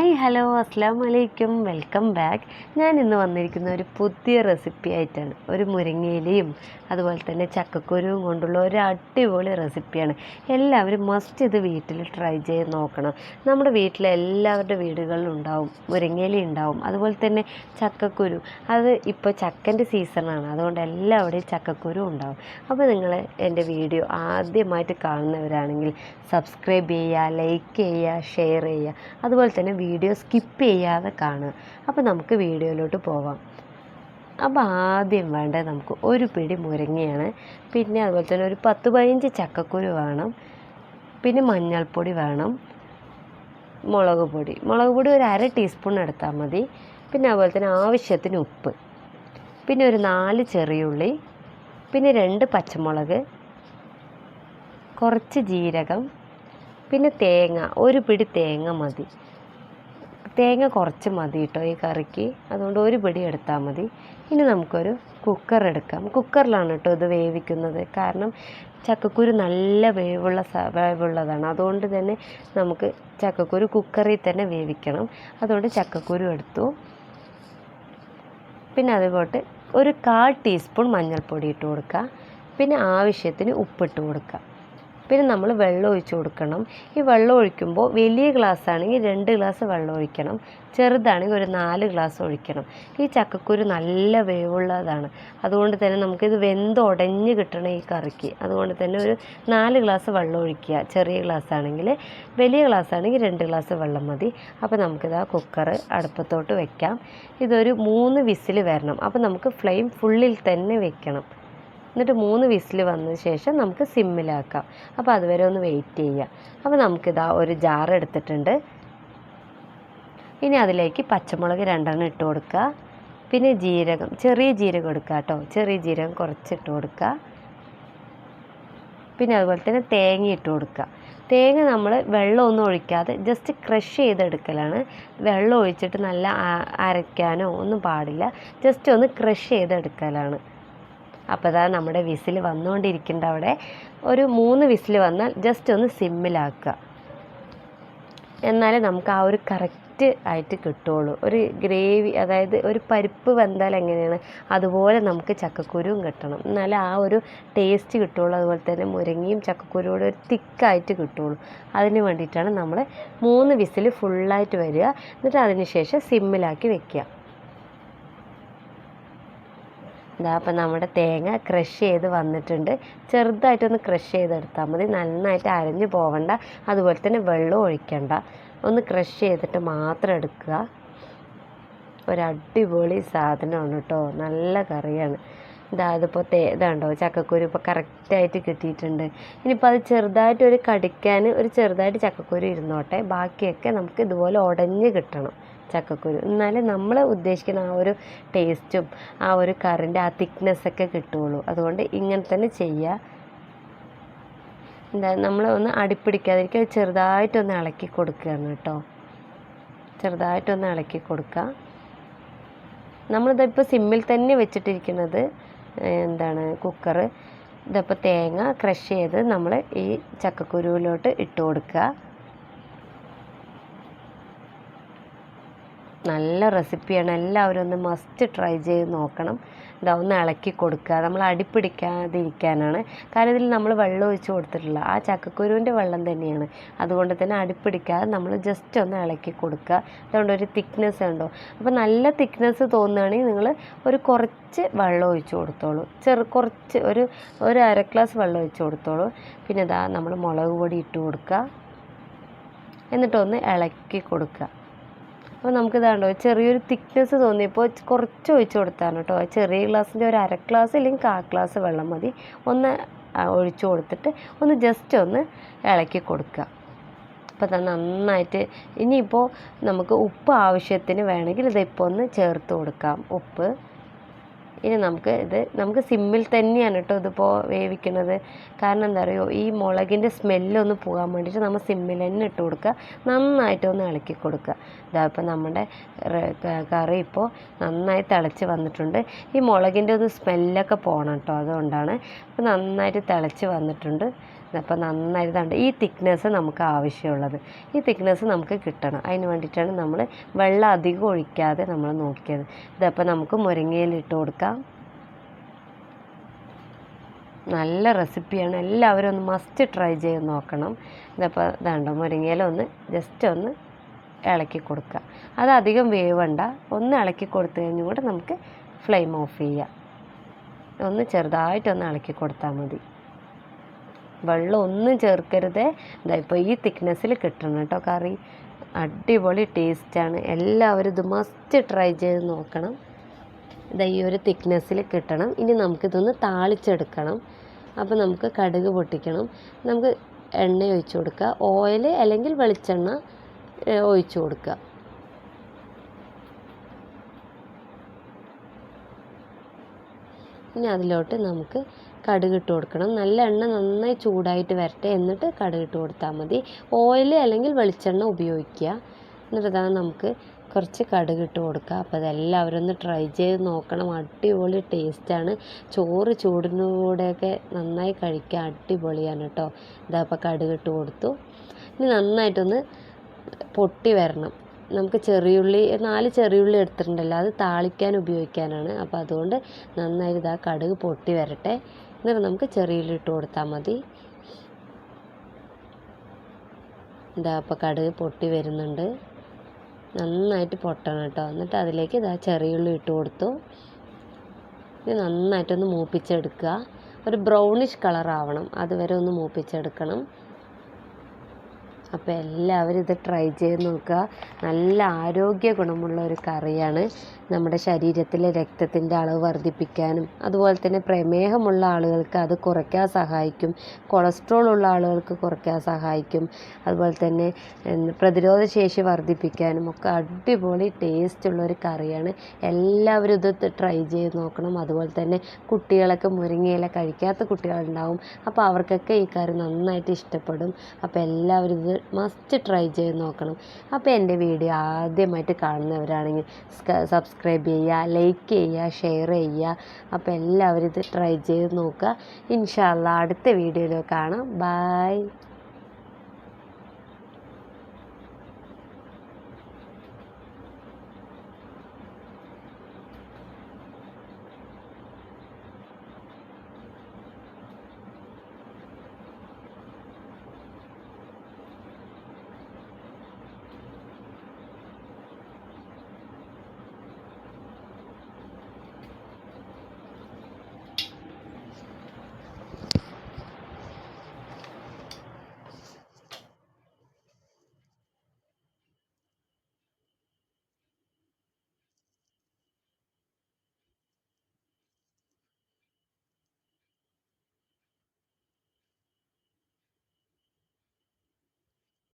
Hi hello അസ്സലാമു അലൈക്കും welcome back. ഞാൻ ഇന്ന് വന്നിരിക്കുന്ന ഒരു പുതിയ റെസിപ്പി ആയിട്ടാണ്. ഒരു മുരിങ്ങയിലയും അതുപോലെ തന്നെ ചക്കക്കുരുവും കൊണ്ടുള്ള ഒരു അടിപൊളി റെസിപ്പിയാണ്. എല്ലാവരും മസ്റ്റ് ഇത് വീട്ടിൽ ട്രൈ ചെയ്ത് നോക്കണം. നമ്മുടെ വീട്ടിലെ എല്ലാവരുടെ വീടുകളിലും ഉണ്ടാവും, മുരിങ്ങയില ഉണ്ടാവും, അതുപോലെ തന്നെ ചക്കക്കുരു. അത് ഇപ്പോൾ ചക്കൻ്റെ സീസണാണ്, അതുകൊണ്ട് എല്ലാവരുടെയും ചക്കക്കുരു ഉണ്ടാവും. അപ്പോൾ നിങ്ങൾ എൻ്റെ വീഡിയോ ആദ്യമായിട്ട് കാണുന്നവരാണെങ്കിൽ സബ്സ്ക്രൈബ് ചെയ്യുക, ലൈക്ക് ചെയ്യുക, ഷെയർ ചെയ്യുക, അതുപോലെ തന്നെ വീഡിയോ സ്കിപ്പ് ചെയ്യാതെ കാണുക. അപ്പോൾ നമുക്ക് വീഡിയോയിലോട്ട് പോവാം. അപ്പോൾ ആദ്യം വേണ്ടത് നമുക്ക് ഒരു പിടി മുരിങ്ങയാണ്, പിന്നെ അതുപോലെ തന്നെ ഒരു 10-15 ചക്കക്കുരു വേണം, പിന്നെ മഞ്ഞൾപ്പൊടി വേണം, മുളക് പൊടി ഒരു 1/2 ടീസ്പൂൺ എടുത്താൽ മതി, പിന്നെ അതുപോലെ തന്നെ ആവശ്യത്തിന് ഉപ്പ്, പിന്നെ ഒരു 4 ചെറിയുള്ളി, പിന്നെ 2 പച്ചമുളക്, കുറച്ച് ജീരകം, പിന്നെ തേങ്ങ, ഒരു പിടി തേങ്ങ മതി. തേങ്ങ കുറച്ച് മതി കേട്ടോ ഈ കറിക്ക്, അതുകൊണ്ട് ഒരു പിടി എടുത്താൽ മതി. ഇനി നമുക്കൊരു കുക്കർ എടുക്കാം. കുക്കറിലാണ് കേട്ടോ ഇത് വേവിക്കുന്നത്, കാരണം ചക്കക്കുരു നല്ല വേവുള്ളതാണ്. അതുകൊണ്ട് തന്നെ നമുക്ക് ചക്കക്കുരു കുക്കറിൽ തന്നെ വേവിക്കണം. അതുകൊണ്ട് ചക്കക്കുരു എടുത്തു. പിന്നെ അതുകൊണ്ട് ഒരു 1/4 ടീസ്പൂൺ മഞ്ഞൾപ്പൊടി ഇട്ട് കൊടുക്കുക, പിന്നെ ആവശ്യത്തിന് ഉപ്പിട്ട് കൊടുക്കുക. പിന്നെ നമ്മൾ വെള്ളം ഒഴിച്ച് കൊടുക്കണം. ഈ വെള്ളം ഒഴിക്കുമ്പോൾ വലിയ ഗ്ലാസ് ആണെങ്കിൽ 2 ഗ്ലാസ് വെള്ളം ഒഴിക്കണം, ചെറുതാണെങ്കിൽ ഒരു 4 ഗ്ലാസ് ഒഴിക്കണം. ഈ ചക്കക്കുരു നല്ല വേവുള്ളതാണ്, അതുകൊണ്ട് തന്നെ നമുക്കിത് വെന്തുടഞ്ഞ് കിട്ടണം ഈ കറിക്ക്. അതുകൊണ്ട് തന്നെ ഒരു 4 ഗ്ലാസ് വെള്ളം ഒഴിക്കുക, ചെറിയ ഗ്ലാസ് ആണെങ്കിൽ. വലിയ ഗ്ലാസ് ആണെങ്കിൽ 2 ഗ്ലാസ് വെള്ളം മതി. അപ്പോൾ നമുക്കിത് ആ കുക്കർ അടുപ്പത്തോട്ട് വെക്കാം. ഇതൊരു 3 വിസിൽ വരണം. അപ്പോൾ നമുക്ക് ഫ്ലെയിം ഫുള്ളിൽ തന്നെ വെക്കണം. എന്നിട്ട് 3 വിസിൽ വന്നതിന് ശേഷം നമുക്ക് സിമ്മിലാക്കാം. അപ്പോൾ അതുവരെ ഒന്ന് വെയിറ്റ് ചെയ്യുക. അപ്പോൾ നമുക്കിതാ ഒരു ജാർ എടുത്തിട്ടുണ്ട്. ഇനി അതിലേക്ക് പച്ചമുളക് 2 ഇട്ട് കൊടുക്കുക, പിന്നെ ജീരകം, ചെറിയ ജീരകം എടുക്കുക കേട്ടോ, ചെറിയ ജീരകം കുറച്ചിട്ട് കൊടുക്കുക. പിന്നെ അതുപോലെ തന്നെ തേങ്ങ ഇട്ട് കൊടുക്കുക. തേങ്ങ നമ്മൾ വെള്ളമൊന്നും ഒഴിക്കാതെ ജസ്റ്റ് ക്രഷ് ചെയ്തെടുക്കലാണ്. വെള്ളം ഒഴിച്ചിട്ട് നല്ല അരയ്ക്കാനോ ഒന്നും പാടില്ല, ജസ്റ്റ് ഒന്ന് ക്രഷ് ചെയ്തെടുക്കലാണ്. അപ്പോൾ അതാ നമ്മുടെ വിസിൽ വന്നുകൊണ്ടിരിക്കേണ്ട. അവിടെ ഒരു 3 വിസിൽ വന്നാൽ ജസ്റ്റ് ഒന്ന് സിമ്മിലാക്കുക, എന്നാലേ നമുക്ക് ആ ഒരു കറക്റ്റ് ആയിട്ട് കിട്ടുള്ളൂ. ഒരു ഗ്രേവി, അതായത് ഒരു പരിപ്പ് വെന്താൽ എങ്ങനെയാണ് അതുപോലെ നമുക്ക് ചക്കക്കുരുവും കിട്ടണം, എന്നാലേ ആ ഒരു ടേസ്റ്റ് കിട്ടുള്ളൂ. അതുപോലെ തന്നെ മുരിങ്ങയും ചക്കക്കുരുവും ഒരു തിക്കായിട്ട് കിട്ടുള്ളൂ. അതിന് വേണ്ടിയിട്ടാണ് നമ്മൾ 3 വിസിൽ ഫുള്ളായിട്ട് വരിക. എന്നിട്ട് അതിന് ശേഷം സിമ്മിലാക്കി വെക്കുക. അപ്പം നമ്മുടെ തേങ്ങ ക്രഷ് ചെയ്ത് വന്നിട്ടുണ്ട്. ചെറുതായിട്ടൊന്ന് ക്രഷ് ചെയ്തെടുത്താൽ മതി, നന്നായിട്ട് അരഞ്ഞു പോവണ്ട, അതുപോലെ തന്നെ വെള്ളം ഒഴിക്കണ്ട. ഒന്ന് ക്രഷ് ചെയ്തിട്ട് മാത്രം എടുക്കുക. ഒരടിപൊളി സാധനമാണ് കേട്ടോ, നല്ല കറിയാണ്. ഇതിപ്പോൾ ഇതാണ്ടോ ചക്കക്കുരു ഇപ്പോൾ കറക്റ്റായിട്ട് കിട്ടിയിട്ടുണ്ട്. ഇനിയിപ്പോൾ അത് ചെറുതായിട്ടൊരു കടിക്കാൻ ഒരു ചെറുതായിട്ട് ചക്കക്കുരു ഇരുന്നോട്ടെ, ബാക്കിയൊക്കെ നമുക്ക് ഇതുപോലെ ഉടഞ്ഞ് കിട്ടണം ചക്കക്കുരു, എന്നാലേ നമ്മൾ ഉദ്ദേശിക്കുന്ന ആ ഒരു ടേസ്റ്റും ആ ഒരു കറിൻ്റെ ആ തിക്നെസ്സൊക്കെ കിട്ടുകയുള്ളൂ. അതുകൊണ്ട് ഇങ്ങനെ തന്നെ ചെയ്യുക. നമ്മൾ ഒന്ന് അടിപ്പിടിക്കാതിരിക്കുക, ചെറുതായിട്ടൊന്ന് ഇളക്കി കൊടുക്കുകയാണ് കേട്ടോ, ചെറുതായിട്ടൊന്ന് ഇളക്കി കൊടുക്കുക. നമ്മളിതിപ്പോൾ സിമ്മിൽ തന്നെ വെച്ചിട്ടിരിക്കുന്നത് കുക്കർ. ഇതിപ്പോൾ തേങ്ങ ക്രഷ് ചെയ്ത് നമ്മൾ ഈ ചക്കക്കുരുവിലോട്ട് ഇട്ട് കൊടുക്കുക. നല്ല റെസിപ്പിയാണ്, എല്ലാവരും ഒന്ന് മസ്റ്റ് ട്രൈ ചെയ്ത് നോക്കണം. ഒന്ന് ഇളക്കി കൊടുക്കുക, നമ്മൾ അടിപ്പിടിക്കാതിരിക്കാനാണ്. കാരണം ഇതിൽ നമ്മൾ വെള്ളം ഒഴിച്ച് കൊടുത്തിട്ടില്ല, ആ ചക്കക്കുരുവിൻ്റെ വെള്ളം തന്നെയാണ്. അതുകൊണ്ട് തന്നെ അടിപ്പിടിക്കാതെ നമ്മൾ ജസ്റ്റ് ഒന്ന് ഇളക്കി കൊടുക്കുക. അതുകൊണ്ട് ഒരു തിക്നെസ് ഉണ്ടോ, അപ്പോൾ നല്ല തിക്നെസ് തോന്നുകയാണെങ്കിൽ നിങ്ങൾ ഒരു കുറച്ച് വെള്ളം ഒഴിച്ച് കൊടുത്തോളൂ, കുറച്ച് ഒരു 1/2 ഗ്ലാസ് വെള്ളം ഒഴിച്ച് കൊടുത്തോളൂ. പിന്നെ നമ്മൾ മുളക് പൊടി ഇട്ട് കൊടുക്കുക, എന്നിട്ടൊന്ന് ഇളക്കി കൊടുക്കുക. അപ്പോൾ നമുക്കിതാണ്ടോ ചെറിയൊരു തിക്നെസ് തോന്നിയപ്പോൾ കുറച്ച് ഒഴിച്ച് കൊടുത്താണ് കേട്ടോ. ചെറിയ ഗ്ലാസ്സിൻ്റെ ഒരു 1/2 ഗ്ലാസ് അല്ലെങ്കിൽ 1/4 ഗ്ലാസ് വെള്ളം മതി. ഒന്ന് ഒഴിച്ച് കൊടുത്തിട്ട് ഒന്ന് ജസ്റ്റ് ഒന്ന് ഇളക്കി കൊടുക്കുക. അപ്പോൾ നന്നായിട്ട് ഇനിയിപ്പോൾ നമുക്ക് ഉപ്പ് ആവശ്യത്തിന് വേണമെങ്കിൽ ഇതിപ്പോൾ ഒന്ന് ചേർത്ത് കൊടുക്കാം, ഉപ്പ്. ഇനി നമുക്ക് സിമ്മിൽ തന്നെയാണ് കേട്ടോ ഇതിപ്പോൾ വേവിക്കുന്നത്. കാരണം എന്താ പറയുക, ഈ മുളകിൻ്റെ സ്മെല്ലൊന്ന് പോകാൻ വേണ്ടിയിട്ട് നമ്മൾ സിമ്മിൽ തന്നെ ഇട്ട് കൊടുക്കുക, നന്നായിട്ടൊന്ന് ഇളക്കി കൊടുക്കുക. ഇതാപ്പോൾ നമ്മുടെ കറി ഇപ്പോൾ നന്നായി തിളച്ച് വന്നിട്ടുണ്ട്. ഈ മുളകിൻ്റെ ഒന്ന് സ്മെല്ലൊക്കെ പോകണം കേട്ടോ, അതുകൊണ്ടാണ്. അപ്പോൾ നന്നായിട്ട് തിളച്ച് വന്നിട്ടുണ്ട്. അപ്പോൾ നന്നായിട്ട് ഈ തിക്നെസ് നമുക്ക് ആവശ്യമുള്ളത്, ഈ തിക്നെസ് നമുക്ക് കിട്ടണം. അതിന് വേണ്ടിയിട്ടാണ് നമ്മൾ വെള്ളം അധികം ഒഴിക്കാതെ നമ്മൾ നോക്കിയത്. ഇതപ്പോൾ നമുക്ക് മുരിങ്ങയില ഇട്ട് കൊടുക്കാം. നല്ല റെസിപ്പിയാണ്, എല്ലാവരും ഒന്ന് മസ്റ്റ് ട്രൈ ചെയ്ത് നോക്കണം. ഇതപ്പോൾ ഇതാണ്ടോ മുരിങ്ങയില ഒന്ന് ജസ്റ്റ് ഒന്ന് ഇളക്കി കൊടുക്കുക. അത് അധികം വേവണ്ട, ഒന്ന് ഇളക്കി കൊടുത്തു കഴിഞ്ഞും കൂടെ നമുക്ക് ഫ്ലെയിം ഓഫ് ചെയ്യാം. ഒന്ന് ചെറുതായിട്ടൊന്ന് ഇളക്കി കൊടുത്താൽ മതി. വെള്ളം ഒന്നും ചേർക്കരുത്. ഇതാ ഇപ്പോൾ ഈ തിക്നെസ്സിൽ കിട്ടണം കേട്ടോ കറി. അടിപൊളി ടേസ്റ്റാണ്, എല്ലാവരും ഇത് മസ്റ്റ് ട്രൈ ചെയ്ത് നോക്കണം. ഇതാ ഈ ഒരു തിക്നെസ്സിൽ കിട്ടണം. ഇനി നമുക്കിതൊന്ന് താളിച്ചെടുക്കണം. അപ്പോൾ നമുക്ക് കടുക് പൊട്ടിക്കണം. നമുക്ക് എണ്ണ ഒഴിച്ച് കൊടുക്കുക, ഓയിൽ അല്ലെങ്കിൽ വെളിച്ചെണ്ണ ഒഴിച്ച് കൊടുക്കുക. ഇനി അതിലോട്ട് നമുക്ക് കടുക് ഇട്ട് കൊടുക്കണം. നല്ല എണ്ണ നന്നായി ചൂടായിട്ട് വരട്ടെ, എന്നിട്ട് കടുക് ഇട്ട് കൊടുത്താൽ മതി. ഓയിൽ അല്ലെങ്കിൽ വെളിച്ചെണ്ണ ഉപയോഗിക്കുക. എന്നിട്ട് നമുക്ക് കുറച്ച് കടുക് ഇട്ട് കൊടുക്കുക. അപ്പോൾ അതെല്ലാവരും ഒന്ന് ട്രൈ ചെയ്ത് നോക്കണം, അടിപൊളി ടേസ്റ്റാണ്. ചോറ് ചൂടിനൂടെയൊക്കെ നന്നായി കഴിക്കാൻ അടിപൊളിയാണ് കേട്ടോ. അപ്പോൾ കടുക് ഇട്ട് കൊടുത്തു. ഇനി നന്നായിട്ടൊന്ന് പൊട്ടി വരണം. നമുക്ക് ചെറിയുള്ളി 4 ചെറിയുള്ളി എടുത്തിട്ടുണ്ടല്ലോ, അത് താളിക്കാൻ ഉപയോഗിക്കാനാണ്. അപ്പോൾ അതുകൊണ്ട് നന്നായിട്ട് കടുക് പൊട്ടി വരട്ടെ. എന്നിട്ട് നമുക്ക് ചെറിയുള്ളി ഇട്ട് കൊടുത്താൽ മതി. അപ്പോൾ കടുക് പൊട്ടി വരുന്നുണ്ട്, നന്നായിട്ട് പൊട്ടണം കേട്ടോ. എന്നിട്ട് അതിലേക്ക് ചെറിയുള്ളി ഇട്ട് കൊടുത്തു. ഇത് നന്നായിട്ടൊന്ന് മൂപ്പിച്ചെടുക്കുക. ഒരു ബ്രൗണിഷ് കളറാവണം, അതുവരെ ഒന്ന് മൂപ്പിച്ചെടുക്കണം. അപ്പോൾ എല്ലാവരും ഇത് ട്രൈ ചെയ്ത് നോക്കുക. നല്ല ആരോഗ്യ ഗുണമുള്ള ഒരു കറിയാണ്. നമ്മുടെ ശരീരത്തിലെ രക്തത്തിൻ്റെ അളവ് വർദ്ധിപ്പിക്കാനും അതുപോലെ തന്നെ പ്രമേഹമുള്ള ആളുകൾക്ക് അത് കുറയ്ക്കാൻ സഹായിക്കും. കൊളസ്ട്രോൾ ഉള്ള ആളുകൾക്ക് കുറയ്ക്കാൻ സഹായിക്കും. അതുപോലെ തന്നെ പ്രതിരോധശേഷി വർദ്ധിപ്പിക്കാനും ഒക്കെ അടിപൊളി ടേസ്റ്റുള്ളൊരു കറിയാണ്. എല്ലാവരും ഇത് ട്രൈ ചെയ്ത് നോക്കണം. അതുപോലെ തന്നെ കുട്ടികളൊക്കെ മുരിങ്ങയില കഴിക്കാത്ത കുട്ടികളുണ്ടാവും, അപ്പോൾ അവർക്കൊക്കെ ഈ കറി നന്നായിട്ട് ഇഷ്ടപ്പെടും. അപ്പോൾ എല്ലാവരും ഇത് മസ്റ്റ് ട്രൈ ചെയ്ത് നോക്കണം. അപ്പോൾ എൻ്റെ വീഡിയോ ആദ്യമായിട്ട് കാണുന്നവരാണെങ്കിൽ സബ്സ്ക്രൈബ് ചെയ്യുക, ലൈക്ക് ചെയ്യുക, ഷെയർ ചെയ്യുക. അപ്പോൾ എല്ലാവരും ഇത് ട്രൈ ചെയ്ത് നോക്കുക. ഇൻഷാ അല്ലാഹ് അടുത്ത വീഡിയോയിൽ കാണാം. ബൈ.